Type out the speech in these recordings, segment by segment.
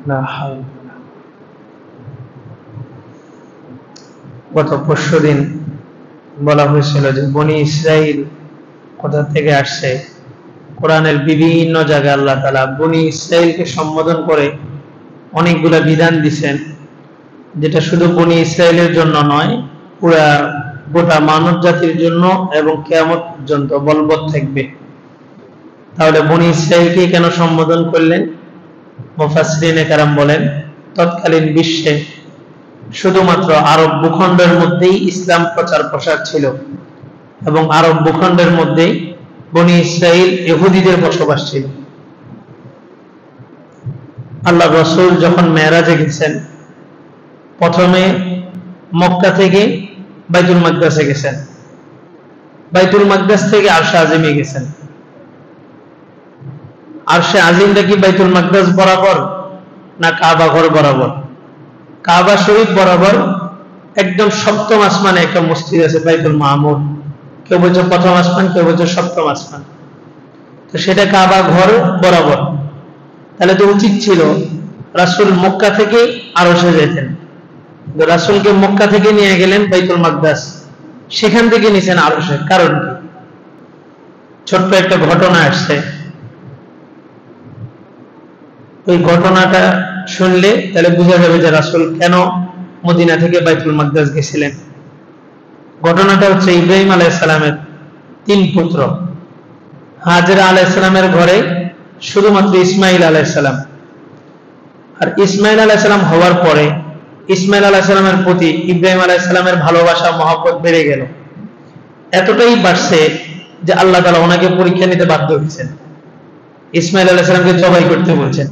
লা হাওলা। গত পরশুদিন বলা হয়েছিল যে বনি ইসরাইল কোথা থেকে আসছে। কোরআনের বিভিন্ন জায়গায় আল্লাহ তাআলা বনি ইসরাইলকে সম্বোধন করে অনেকগুলা বিধান দিচ্ছেন, যেটা শুধু বনি ইসরাইলের জন্য নয়, পুরা গোটা মানব জাতির জন্য এবং কিয়ামত পর্যন্ত বলবৎ থাকবে। তাহলে বনি ইসরাইলকে কেন সম্বোধন করলেন? মুফাসসিরিনে কেরাম বলেন, তৎকালীন বিশ্বে শুধুমাত্র আরব ভূখণ্ডের মধ্যেই ইসলাম প্রচার প্রসার ছিল এবং আরব ভূখণ্ডের মধ্যেই বনি ইসরাইল ইহুদিদের বসবাস ছিল। আল্লাহ রাসূল যখন মেরাজে গেছেন, প্রথমে মক্কা থেকে বাইতুল মাকদাসে গেছেন, বাইতুল মাকদাস থেকে আরশে আজিমে গেছেন। আরশে আজিমটা কি বাইতুল মাকদাস বরাবর না কাবা ঘর বরাবর? কাবা শরীফ বরাবর একদম সপ্তম আসমানে একটা মসজিদ আছে বাইতুল মামুর। কেউ বলছে প্রথম আসমান, কেউ বলছে সপ্তম আসমান। তো সেটা কাবা ঘর বরাবর। তাহলে তো উচিত ছিল রাসূল মক্কা থেকে আরশে যেতেন। রাসূলকে মক্কা থেকে নিয়ে গেলেন বাইতুল মাকদাস, সেখান থেকে নিছেন আরশে। কারণ কি? ছোট্ট একটা ঘটনা আসছে, ওই ঘটনাটা শুনলে তাহলে বোঝা যাবে যে রাসূল কেন মদিনা থেকে বাইতুল মাকদাস গেছিলেন। ঘটনাটা হচ্ছে ইব্রাহিম আলাইহিস সালামের 3 পুত্র। হাজেরা আলাইহিস সালামের ঘরে শুধুমাত্র ইসমাইল আলাইহিস সালাম। আর ইসমাইল আলাইহিস সালাম হওয়ার পরে ইসমাইল আলাইহিস সালামের প্রতি ইব্রাহিম আলাইহিস সালামের ভালোবাসা মহব্বত বেড়ে গেল। এতটাই বাড়ছে যে আল্লাহ তাআলা ওনাকে পরীক্ষা নিতে বাধ্য হয়েছেন, ইসমাইল আলাইহিস সালামকে জবাই করতে বলছেন।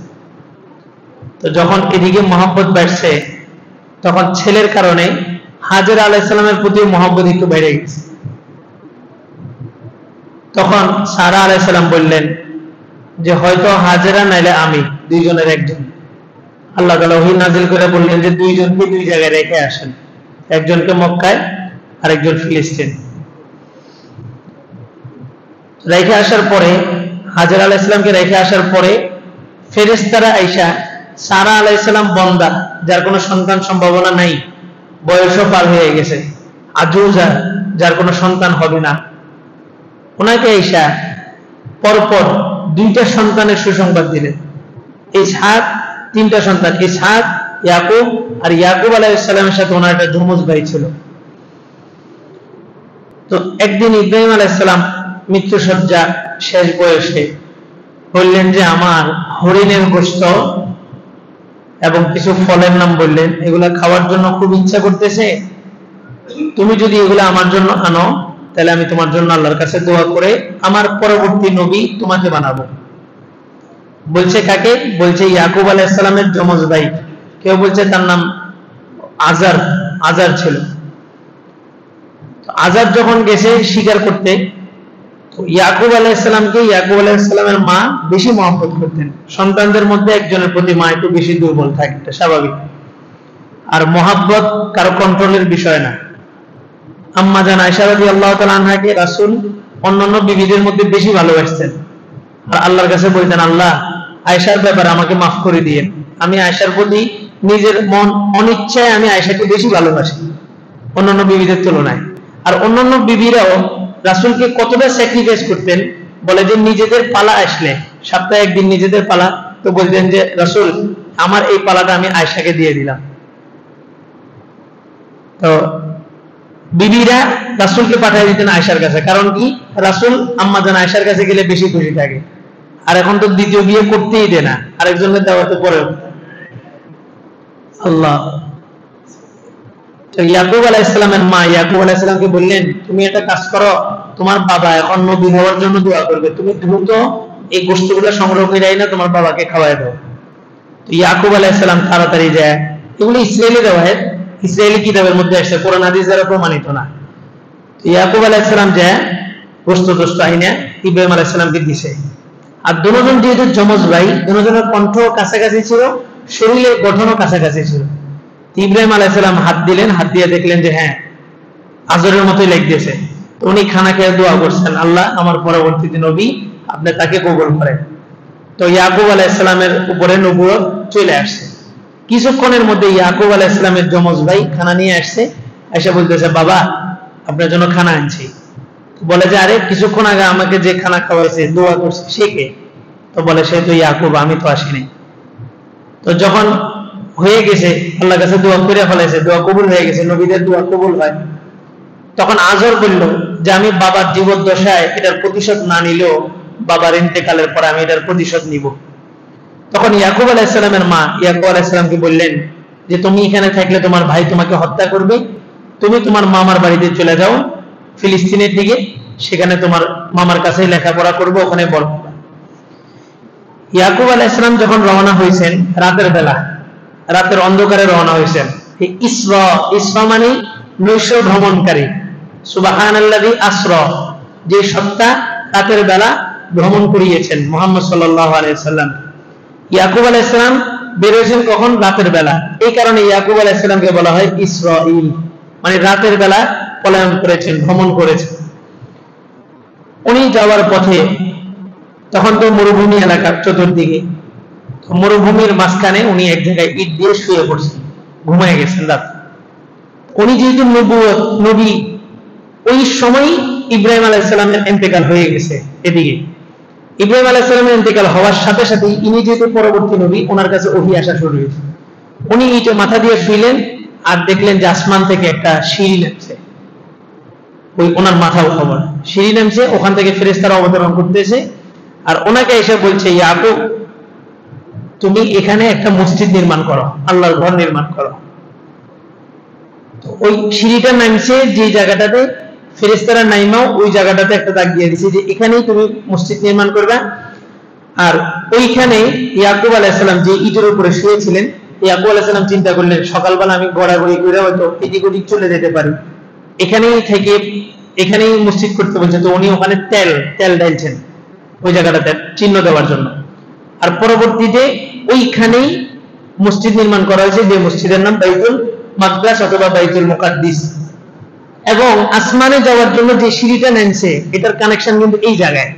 তো যখন এদিকে মহব্বত বাড়ছে, তখন ছেলের কারণে হাজেরা আলাইহিস সালামের প্রতি মহব্বত একটু বেড়ে গেছে। তখন সারা আলাইহিস সালাম বললেন যে হয়তো হাজেরা নাইলে আমি, দুইজনের একজন। আল্লাহ তাআলা ওহী নাযিল করে বললেন যে দুইজনকে দুই জায়গায় রেখে আসেন, একজনকে মক্কায় আর একজন ফিলিস্তিন। রেখে আসার পরে হাজেরা আলাইহিস সালামকে রেখে আসার পরে ফেরেশতারা আয়েশা সারা আলাইহিস সালাম বন্দা, যার কোনো সন্তান সম্ভাবনা নাই, বয়সও পার হয়ে গেছে, আজুজা, যার কোনো সন্তান হবে না, ওনাকে আয়েশা পরপর 2টা সন্তানের সুসংবাদ দিলেন। ইসহাক, 3টা সন্তান, ইসহাক, ইয়াকুব, আর ইয়াকুব আলাইহিস সালামের সাথে ওনার একটা যমজ ভাই ছিল। তো একদিন ইব্রাহিম আলাইহিস সালাম মৃত্যুসজ্জা শেষ বয়সে বললেন যে আমার হরিণের গোশত এবং কিছু ফলের নাম বললেন, এগুলা খাওয়ার জন্য খুব ইচ্ছা করতেছে, তুমি যদি এগুলা আমার জন্য আনো তাহলে আমি তোমার জন্য আল্লাহর কাছে দোয়া করে আমার পরবর্তী নবী তোমাকে বানাবো। বলছে কাকে? বলছে ইয়াকুব আলাইহিস সালামের যমজ ভাই। কেউ বলছে তার নাম আজার, আজার ছিল। আজার যখন গেছে শিকার করতে, ইয়াকুব আলাইহিস সালামকে ইয়াকুব আলাইহিস সালামের মা বেশি মহব্বত করতেন। সন্তানদের মধ্যে একজনের প্রতি মা একটু বেশি দুর্বল থাকে, এটা স্বাভাবিক। আর মহব্বত কারো কন্ট্রোলের বিষয় না। আম্মা জান আয়েশা রাদিয়াল্লাহু তাআলা আনহাকে রাসূল অন্যান্য বিবিদের মধ্যে বেশি ভালোবাসতেন। আর আল্লাহর কাছে বলতেন, আল্লাহ আয়েশার ব্যাপারে আমাকে মাফ করে দিয়েন, আমি আয়েশার প্রতি নিজের মন অনিচ্ছায় আমি আয়েশাকে বেশি ভালোবাসি অন্যান্য বিবিদের তুলনায়। আর অন্যান্য বিবিরাও রাসূলকে কতটা স্যাক্রিফাইস করতেন, বলে যে নিজেদের পালা আসলে, সপ্তাহে একদিন নিজেদের পালা, তো বলতেন যে রাসূল আমার এই পালাটা আমি আয়েশাকে দিয়ে দিলাম। তো বিবিরা রাসূলকে পাঠিয়ে দিতেন আয়েশার কাছে। কারণ কি? রাসূল আম্মা জান আয়েশার কাছে গেলে বেশি খুশি থাকে। আর এখন তো দ্বিতীয় বিয়ে করতেই দেয় না, আরেকজনের দাওয়াতে পড়ে। আল্লাহ। তো ইয়াকুব আলাইহিস সালামের মা ইয়াকুব আলাইহিস সালামকে বললেন, তুমি একটা কাজ করো, তোমার বাবা এখন নবী হওয়ার জন্য দোয়া করবে, তুমি দ্রুত এই গোশতগুলো সংগ্রহ করে আইনা তোমার বাবাকে খাওয়ায় দাও। তো ইয়াকুব আলাইহিস সালাম তাড়াতাড়ি যায়, এগুলো ইসরায়েলি রিওয়ায়াত, ইসরায়েলি কিতাবের মধ্যে আসছে, কোরআন হাদিস দ্বারা প্রমাণিত না। তো ইয়াকুব আলাইহিস সালাম যায় গোশত আইনা ইব্রাহিম আলাইহিস সালামকে দিছে। আর দুজন যেহেতু যমজ ভাই, দুজনের কণ্ঠ কাছাকাছি ছিল, শরীরের গঠনও কাছাকাছি ছিল। ইব্রাহিম আলাইহিস সালাম হাত দিলেন, হাত দিয়ে দেখলেন যে হ্যাঁ আজরের মতোই লাগতেছে। তো উনি খানা খেয়ে দোয়া করছেন, আল্লাহ আমার পরবর্তী নবী আপনি তাকে কবুল করেন। তো ইয়াকুব আলাইহিস সালামের উপরে নবুয়ত চলে আসছে। কিছুক্ষণের মধ্যে ইয়াকুব আলাইহিস সালামের যমজ ভাই খানা নিয়ে আসছে, এসে বলতেছে, বাবা আপনার জন্য খানা আনছি। বলে যে, আরে কিছুক্ষণ আগে আমাকে যে খানা খাওয়াইছে, দোয়া করছে, সে কে? তো বলে, সে তো ইয়াকুব, আমি তো আসিনি। তো যখন হয়ে গেছে, আল্লাহর কাছে দোয়া করে ফেলেছে, দোয়া কবুল হয়ে গেছে, নবীদের দোয়া কবুল হয়, তখন আজর বলল যে আমি বাবার জীবদ্দশায় এটার প্রতিশোধ না নিলেও বাবার ইন্তেকালের পর আমি এটার প্রতিশোধ নিব। তখন ইয়াকুব আলাইহিস সালামের মা ইয়াকুব আলাইহিস সালামকে বললেন যে, তুমি এখানে থাকলে তোমার ভাই তোমাকে হত্যা করবে, তুমি তোমার মামার বাড়িতে চলে যাও ফিলিস্তিনের দিকে, সেখানে তোমার মামার কাছেই লেখাপড়া করবে, ওখানে বড় হবে। ইয়াকুব আলাইহিস সালাম যখন রওনা হয়েছেন রাতের বেলা, রাতের অন্ধকারে রওনা হয়েছেন। ইসরা, ইসরা মানে নৈশ ভ্রমণকারী। সুবহানাল্লাযী আসরা, যে সত্তা রাতের বেলা ভ্রমণ করিয়েছেন মুহাম্মদ সাল্লাল্লাহু আলাইহি ওয়াসাল্লাম। ইয়াকুব আলাইহিস সালাম বের হয়েছেন কখন? রাতের বেলা। এই কারণে ইয়াকুব আলাইহিস সালামকে বলা হয় ইসরাঈল, মানে রাতের বেলা পলায়ন করেছেন, ভ্রমণ করেছেন। উনি যাওয়ার পথে, তখন তো মরুভূমি এলাকা চতুর্দিকে, মরুভূমির মাঝখানে উনি এক জায়গায় ইট দিয়ে শুয়ে পড়ছেন, ঘুমিয়ে গেছেন রাত। উনি যেহেতু নবী, ওই সময় ইব্রাহিম আলাইহিস সালামের ইন্তেকাল হয়ে গেছে। এদিকে ইব্রাহিম আলাইহিস সালামের ইন্তেকাল হওয়ার সাথে সাথে ইনি যেহেতু পরবর্তী নবী, ওনার কাছে ওহী আসা শুরু হয়েছে। উনি ইটে মাথা দিয়ে শুইলেন আর দেখলেন যে আসমান থেকে একটা সিঁড়ি নামছে, ওই ওনার মাথাও খবর সিঁড়ি নামছে, ওখান থেকে ফেরেশতারা অবতরণ করতেছে আর ওনাকে এসে বলছে, ইয়াকুব তুমি এখানে একটা মসজিদ নির্মাণ করো, আল্লাহর ঘর নির্মাণ করো। তো ওই সিঁড়িটা নামছে যে জায়গাটাতে, ফেরেশতারা নাইমাও ওই জায়গাটাতে একটা দাগ দিয়ে দিয়েছে যে এখানেই তুমি মসজিদ নির্মাণ করবে। আর ওইখানে ইয়াকুব আলাইহিস সালাম যে ইটের উপরে শুয়েছিলেন, ইয়াকুব আলাইহিস সালাম চিন্তা করলেন সকালবেলা আমি গড়াগড়ি করে হয়তো এদিক ওদিক চলে যেতে পারি, এখানেই থেকে এখানেই মসজিদ করতে বলছে। তো উনি ওখানে তেল ঢালছেন ওই জায়গাটাতে চিহ্ন দেওয়ার জন্য। আর পরবর্তীতে ওইখানেই মসজিদ নির্মাণ করা হয়েছে, যে মসজিদের নাম বাইতুল মাকদাস অথবা বাইতুল মুকাদ্দিস। এবং আসমানে যাওয়ার জন্য যে সিঁড়িটা নেনছে, এটার কানেকশন কিন্তু এই জায়গায়।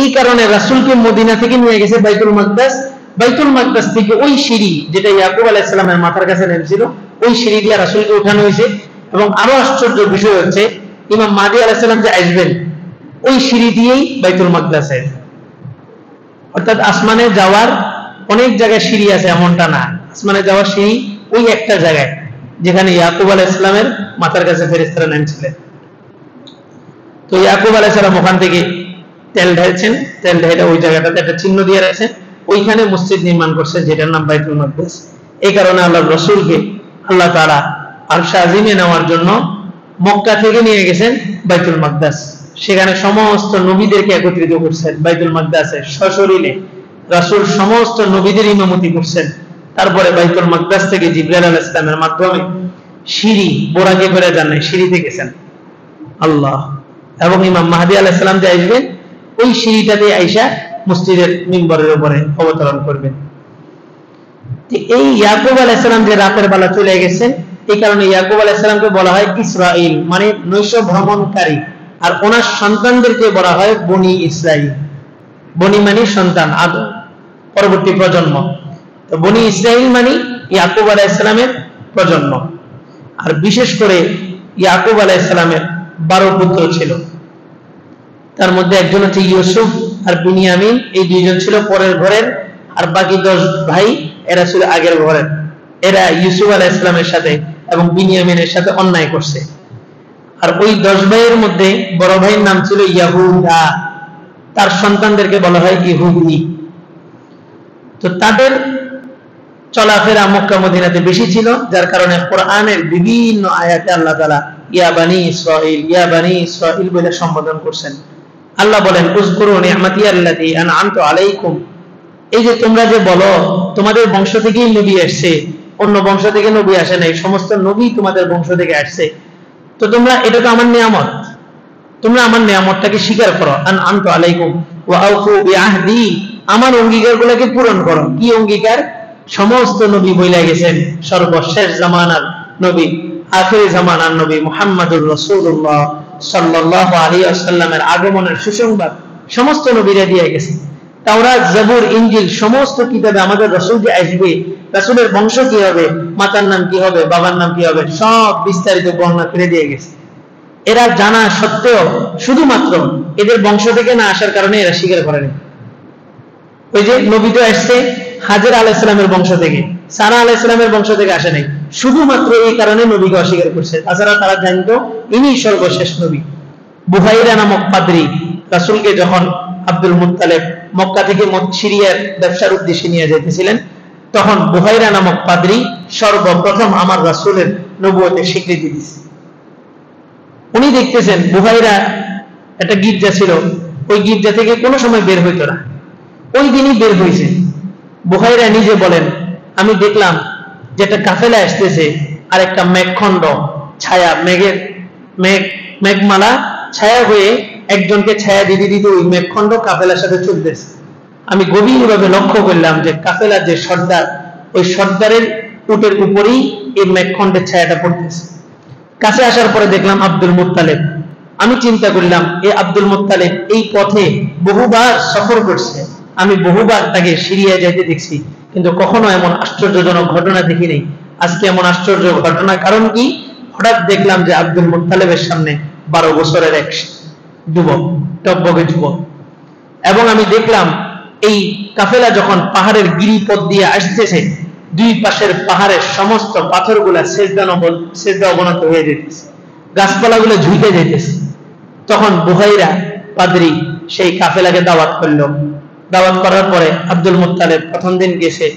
এই কারণে রাসূলকে মদিনা থেকে নিয়ে গেছে বাইতুল মাকদাস, বাইতুল মাকদাস থেকে ওই সিঁড়ি যেটা ইয়াকুব আলাইহিস সালামের মাথার কাছে নেমেছিল, ওই সিঁড়ি দিয়ে রাসূলকে উঠানো হয়েছে। এবং আরো আশ্চর্য বিষয় হচ্ছে, ইমাম মাহদী আলাইহিস সালাম যে আসবেন, ওই সিঁড়ি দিয়েই বাইতুল মাকদাসে। অর্থাৎ আসমানে যাওয়ার অনেক জায়গায় সিঁড়ি আছে এমনটা না, আসমানে যাওয়ার সিঁড়ি ওই একটা জায়গায় যেখানে ইয়াকুব আলাইহিস সালামের মাথার কাছে ফেরেশতারা নেমেছিলেন। তো ইয়াকুব আলাইহিস সালাম ওখান থেকে তেল ঢালছেন, তেল ঢেলে ওই জায়গাটাতে একটা চিহ্ন দিয়ে রাখছেন, ওইখানে মসজিদ নির্মাণ করছে যেটার নাম বাইতুল মাকদাস। এই কারণে আল্লাহর রাসূলকে আল্লাহ তাআলা আরশে আজিমে নেওয়ার জন্য মক্কা থেকে নিয়ে গেছেন বাইতুল মাকদাস। সেখানে সমস্ত নবীদেরকে একত্রিত করছেন বাইতুল মাকদাসে, সশরীরে রাসূল সমস্ত নবীদের ইমামতি করছেন। তারপরে বাইতুল মাকদাস থেকে জিবরাইল আলাইহিস সালামের মাধ্যমে সিঁড়ি বোরাকে করে যান, সিঁড়িতে গেছেন আল্লাহ। এবং ইমাম মাহদী আলাইহিস সালাম যে আসবেন, ওই সিঁড়িটাতে আইসা মসজিদের মিম্বরের উপরে অবতরণ করবেন। এই ইয়াকুব আলাইহিস সালাম যে রাতের বেলা চলে গেছেন, এই কারণে ইয়াকুব আলাইহিস সালামকে বলা হয় ইসরাঈল, মানে নৈশ ভ্রমণকারী। আর ওনার সন্তানদেরকে বলা হয় বনি ইসরাঈল। বনি মানে সন্তান, আদম পরবর্তী প্রজন্ম। তো বনি ইসরাঈল মানে ইয়াকুব আলাইহিস সালামের প্রজন্ম। আর বিশেষ করে ইয়াকুব আলাইহিস সালামের 12 পুত্র ছিল, তার মধ্যে একজন হচ্ছে ইউসুফ আর বিনিয়ামিন, এই দুইজন ছিল পরের ঘরের, আর বাকি 10 ভাই এরা ছিল আগের ঘরের। এরা ইউসুফ আলাইহিস সালামের সাথে এবং বিনিয়ামিনের সাথে অন্যায় করছে। আর ওই 10 ভাইয়ের মধ্যে বড় ভাইয়ের নাম ছিল ইয়াহুদা, তার সন্তানদেরকে বলা হয় ইহুদি। তো তাদের চলাফেরা মক্কা মদিনাতে বেশি ছিল, যার কারণে কোরআনের বিভিন্ন আয়াতে আল্লাহ তাআলা ইয়া বানি ইসরাঈল, ইয়া বানি ইসরাঈল বলে সম্বোধন করছেন। আল্লাহ বলেন, উযকুরু নি'মাতি আল্লাতী আন'আমতু আলাইকুম। এই যে তোমরা যে বলো তোমাদের বংশ থেকেই নবী আসছে, অন্য বংশ থেকে নবী আসে নাই, সমস্ত নবী তোমাদের বংশ থেকে আসছে, তো তোমরা এটা তো আমার নিয়ামত, তোমরা আমার নিয়ামতটাকে স্বীকার করো। আন'আমতু আলাইকুম ওয়া আউফু বিআহদি, আমার অঙ্গীকারগুলোকে পূরণ করো। কি অঙ্গীকার? সমস্ত নবী বইলা গেছেন, সর্বশেষ জামানার নবী, আখিরি জামানার নবী মুহাম্মদুর রাসূলুল্লাহ সাল্লাল্লাহু আলাইহি ওয়াসাল্লামের আগমনের সুসংবাদ সমস্ত নবীরা দিয়ে গেছে। তাওরাত, জাবুর, ইনজিল সমস্ত কিতাবে আমাদের রাসূল যে আসবে, রাসূলের বংশ কি হবে, মাতার নাম কি হবে, বাবার নাম কি হবে, সব বিস্তারিত বর্ণনা করে দিয়ে গেছে। এরা জানা সত্ত্বেও শুধুমাত্র এদের বংশ থেকে না আসার কারণে এরা স্বীকার করেনি। ওই যে নবী তো আসছে হাজের আলাইহিস সালামের বংশ থেকে, সারা আলাইহিস সালামের বংশ থেকে আসে নাই, শুধুমাত্র এই কারণে নবীকে অস্বীকার করছে। তাছাড়া তারা জানতো ইনি সর্বশেষ নবী। বুহাইরা নামক পাদ্রী রাসূলকে যখন আব্দুল মুত্তালিব মক্কা থেকে সিরিয়ার ব্যবসার উদ্দেশ্যে নিয়ে যেতেছিলেন, তখন বুহাইরা নামক পাদ্রী সর্বপ্রথম আমার রাসূলের নবুয়তের স্বীকৃতি দিয়েছে। উনি দেখতেছেন বুহাইরা একটা গির্জা ছিল, ওই গির্জা থেকে কোনো সময় বের হইতো না, ওই দিনই বের হয়েছে। বুহাইরা নিজে বলেন, আমি দেখলাম যে একটা কাফেলা আসতেছে, আর একটা মেঘখণ্ড ছায়া, মেঘমালা ছায়া হয়ে একজনকে ছায়া দিতে দিতে ওই মেঘখণ্ড কাফেলার সাথে চলতেছে। আমি গভীরভাবে লক্ষ্য করলাম যে কাফেলার যে সর্দার, ওই সর্দারের উটের উপরেই এই মেঘখণ্ডের ছায়াটা পড়তেছে। কাছে আসার পরে দেখলাম আব্দুল মুত্তালিব। আমি চিন্তা করলাম এই আব্দুল মুত্তালিব এই পথে বহুবার সফর করছে, আমি বহুবার তাকে সিরিয়া যাইতে দেখছি, কিন্তু কখনো এমন আশ্চর্যজনক ঘটনা দেখি নাই। আজকে এমন আশ্চর্য ঘটনা, কারণ কি, হঠাৎ দেখলাম যে আব্দুল মুত্তালিবের সামনে 12 বছরের এক যুবক, টকবকে যুবক, এবং আমি দেখলাম এই কাফেলা যখন পাহাড়ের গিরিপথ দিয়ে আসতেছে, দুই পাশের পাহাড়ের সমস্ত পাথরগুলা সেজদা অবনত হয়ে যেতেছে, গাছপালাগুলো ঝুঁকে যেতেছে। তখন বুহাইরা পাদ্রী সেই কাফেলাকে দাওয়াত করলো। দাওয়াত করার পরে আব্দুল মুত্তালিব প্রথম দিন গেছে,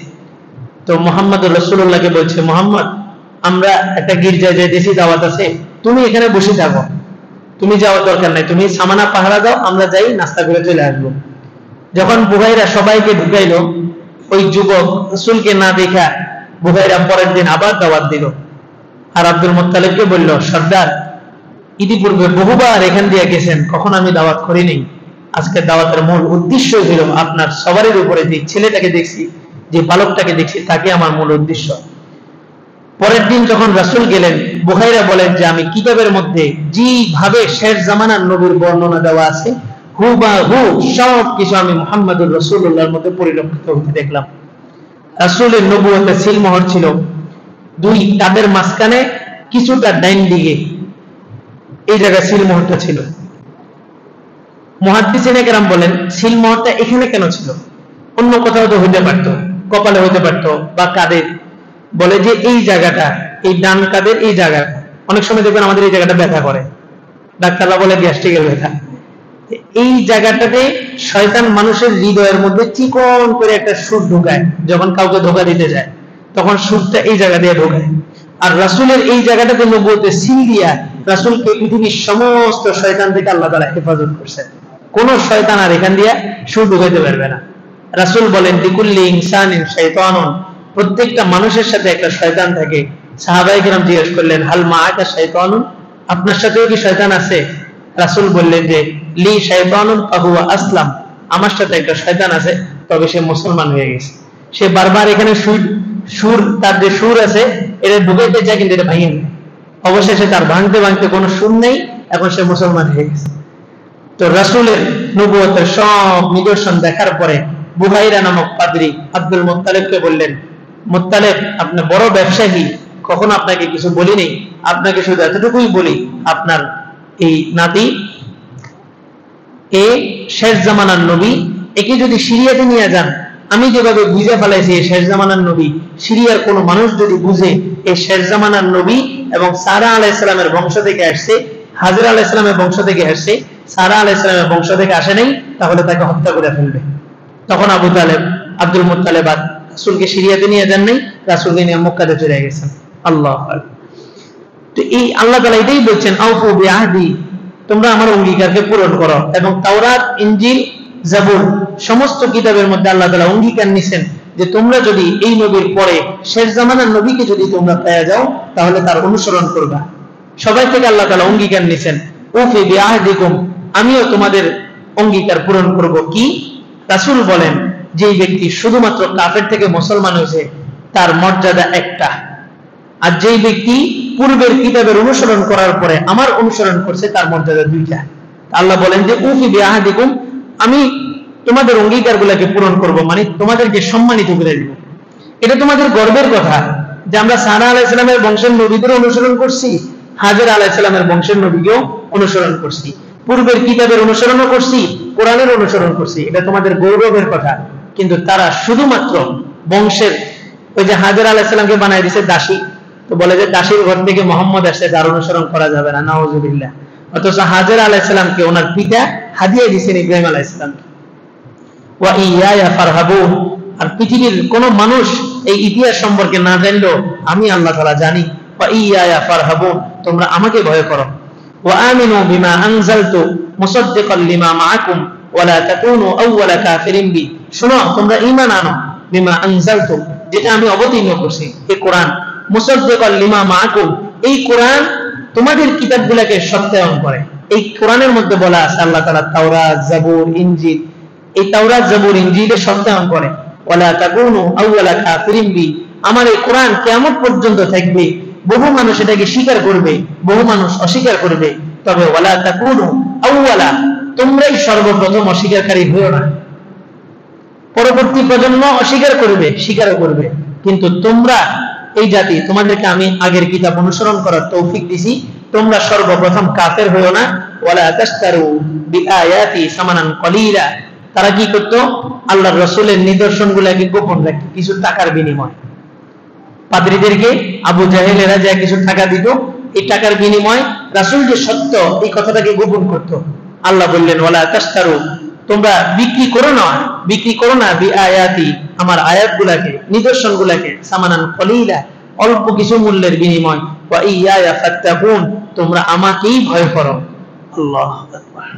তো মুহাম্মদুর রাসূলুল্লাহকে বলছে, মুহাম্মদ, আমরা একটা গির্জায় যাইতেছি, দাওয়াত আছে, তুমি এখানে বসে থাকো, তুমি যাওয়ার দরকার নাই, তুমি সামানা পাহারা দাও, আমরা যাই নাস্তা করে চলে আসবো। যখন বুহাইরা সবাইকে ঢুকাইলো, ওই যুবক রাসূলকে না দেখা বুহাইরা পরের দিন আবার দাওয়াত দিল, আর আব্দুল মুত্তালিবকে বলল, সর্দার, ইতিপূর্বে বহুবার এখান দিয়ে গেছেন, কখন আমি দাওয়াত করি নাই, আজকে দাওয়াতের মূল উদ্দেশ্য ছিল আপনার সবারের উপরে যে ছেলেটাকে দেখছি, যে বালকটাকে দেখছি, তাকে আমার মূল উদ্দেশ্য। পরের দিন যখন রাসূল গেলেন, বুহাইরা বলেন যে আমি কিতাবের মধ্যে যেভাবে শেষ জামানার নবীর বর্ণনা দেওয়া আছে, হুবাহু সব কিছু আমি মুহাম্মদুর রাসূলুল্লাহর মধ্যে পরিলক্ষিত হতে দেখলাম। রাসূলের নবুয়তের সিলমোহর ছিল দুই কাঁধের মাঝখানে কিছুটা ডাইন দিকে, এই জায়গায় সিলমোহরটা ছিল। মুহাদ্দিসিনে কেরাম বলেন, সিলমোহরটা এখানে কেন ছিল, অন্য কোথাও তো হইতে পারতো, কপালে হইতে পারতো বা কাঁধে। বলে যে এই জায়গাটা, এই ডান কাঁধের এই জায়গাটা, অনেক সময় দেখবেন আমাদের এই জায়গাটা ব্যথা করে, ডাক্তাররা বলে গ্যাস্ট্রিকের ব্যথা। এই জায়গাটাতে শয়তান মানুষের হৃদয়ের মধ্যে চিকন করে একটা সুর ঢুকায়, যখন কাউকে ধোঁকা দিতে যায় তখন সুরটা এই জায়গা দিয়ে ঢোকায়। আর রাসূলের এই জায়গাটাতে নবুয়তের সিল দিয়া রাসূলকে পৃথিবীর সমস্ত শয়তান থেকে আল্লাহ তাআলা হেফাজত করছেন, কোন শয়তান আর এখান দিয়া সুর ঢুকাইতে পারবে না। রাসূল বলেন, লিকুল্লি ইনসানিন শাইতানুন, প্রত্যেকটা মানুষের সাথে একটা শয়তান থাকে। সাহাবায়ে কেরাম জিজ্ঞেস করলেন, হাল মাআকা শাইতানুন, আপনার সাথেও কি শয়তান আছে? রাসূল বললেন যে, লি শাইতানুন ফাহুয়া আসলাম, আমার সাথে একটা শয়তান আছে, তবে সে মুসলমান হয়ে গেছে। সে বারবার এখানে সুর তার যে সুর আছে এটা ঢুকাইতে চায়, কিন্তু এটা ভাঙে না। অবশেষে তার ভাঙতে ভাঙতে কোনো সুর নেই, এখন সে মুসলমান হয়ে গেছে। তো রাসূলের নবুয়তের সব নিদর্শন দেখার পরে বুহাইরা নামক পাদ্রী আব্দুল মুত্তালিবকে বললেন, মুত্তালিব, আপনি বড় ব্যবসায়ী, কখনো আপনাকে কিছু বলিনি, আপনাকে শুধু এতটুকুই বলি, আপনার এই নাতি এ শেষ জামানার নবী, একে যদি সিরিয়াতে নিয়ে যান, আমি যেভাবে বুঝে ফেলাইছি এই শেষ জামানার নবী, সিরিয়ার কোন মানুষ যদি বুঝে এই শেষ জামানার নবী এবং সারা আলাইহিস সালামের বংশ থেকে আসছে, হাজরা আলাইহিস সালামের বংশ থেকে আসছে, সারা আলাইহিস সালামের বংশ থেকে আসে নাই, তাহলে তাকে হত্যা করে ফেলবে। তখন আব্দুল মুত্তালিব রাসূলকে সিরিয়াতে নিয়ে যান নাই, রাসূলকে নিয়ে মক্কাতে চলে গেছেন। আল্লাহু আকবার। তো এই আল্লাহ তাআলা এটাই বলছেন, আউফু বিআহদি, তোমরা আমার অঙ্গীকারকে পূরণ করো। এবং তাওরাত, ইনজিল, জাবুর সমস্ত কিতাবের মধ্যে আল্লাহ তাআলা অঙ্গীকার নিছেন যে তোমরা যদি এই নবীর পরে শেষ জামানার নবীকে যদি তোমরা পেয়ে যাও, তাহলে তার অনুসরণ করবা। সবাই থেকে আল্লাহ তাআলা অঙ্গীকার নিছেন, উফি বিআহদিকুম, আমিও তোমাদের অঙ্গীকার পূরণ করব। কি? রাসূল বলেন, যে ব্যক্তি শুধুমাত্র কাফের থেকে মুসলমান হয়েছে তার মর্যাদা একটা, আর যেই ব্যক্তি পূর্বের কিতাবের অনুসরণ করার পরে আমার অনুসরণ করছে তার মর্যাদা দুইটা। আল্লাহ বলেন যে উফি বিআহদিকুম, আমি তোমাদের অঙ্গীকারগুলোকে পূরণ করব, মানে তোমাদেরকে সম্মানিত করে দিব। এটা তোমাদের গর্বের কথা যে আমরা সারা আলাইহিস সালামের বংশের নবীদের অনুসরণ করছি, হাজের আলাইহিস সালামের বংশের নবীকেও অনুসরণ করছি, পূর্বের কিতাবের অনুসরণও করছি, কোরআনের অনুসরণ করছি। এটা তোমাদের গৌরবের কথা। কিন্তু তারা শুধুমাত্র বংশের, ওই যে হাজের আলাইহিস সালামকে বানাই দিয়েছে দাসী, তো বলে যে দাসীর ঘর থেকে মোহাম্মদ আসছে, তার অনুসরণ করা যাবে না, নাউজুবিল্লাহ। অথচ হাজের আলাইহিস সালামকে ওনার পিতা হাদিয়া দিয়েছেন ইব্রাহিম আলাইহিস সালামকে। ওয়া ইয়া ফারহাবুন, আর পৃথিবীর কোন মানুষ এই ইতিহাস সম্পর্কে না জানলেও আমি আল্লাহ তাআলা জানি। ওয়া ইয়া ফারহাবুন, তোমরা আমাকে ভয় করো। ওয়া আমিনু বিমা আনজালতু মুসাদ্দিকাল লিমা মাআকুম ওয়া লা তাকুনু আউওয়ালা কাফিরিন বি, শোনো তোমরা ঈমান আনো বিমা আনজালতু, যেটা আমি অবতীর্ণ করছি, এই কোরআন, মুসাদ্দিকাল লিমা মাআকুম, এই কোরআন তোমাদের কিতাবগুলোকে সত্যায়ন করে। এই কোরআনের মধ্যে বলা আছে আল্লাহ তাআলা তাওরাত, জাবুর, ইনজিল, এই তাওরাত, জাবুর, ইনজিলের সত্যায়ন করে। ওয়ালা তাকুনু আউওয়ালা কাফিরিন বি, আমার এই কোরআন কিয়ামত পর্যন্ত থাকবে, বহু মানুষ এটাকে স্বীকার করবে, বহু মানুষ অস্বীকার করবে, তবে ওয়ালা তাকুনু আউওয়ালা, তোমরাই সর্বপ্রথম অস্বীকারী হইও না। পরবর্তী প্রজন্ম অস্বীকার করবে, স্বীকারও করবে, কিন্তু তোমরা এই জাতি, তোমাদেরকে আমি আগের কিতাব অনুসরণ করার তৌফিক দিছি, তোমরা সর্বপ্রথম কাফের হইও না। ওয়ালা তাশতারু বিআয়াতি সামানান কলিলা, তারা কি করত? আল্লাহর রাসূলের নিদর্শনগুলোকে গোপন রাখত কিছু টাকার বিনিময়ে। পাদ্রীদেরকে আবু জাহেলেরা যা কিছু টাকা দিত, এই টাকার বিনিময়ে রাসূল যে সত্য এই কথাটাকে গোপন করত। আল্লাহ বললেন ওয়ালা তাশতারু, তোমরা বিক্রি করো না বিআয়াতি, আমার আয়াতগুলোকে, নিদর্শনগুলোকে, সামানান কলিলা, অল্প কিছু মূল্যের বিনিময়। ওয়া ইয়া ফাত্তাকুন, তোমরা আমাকেই ভয় করো। আল্লাহু আকবার।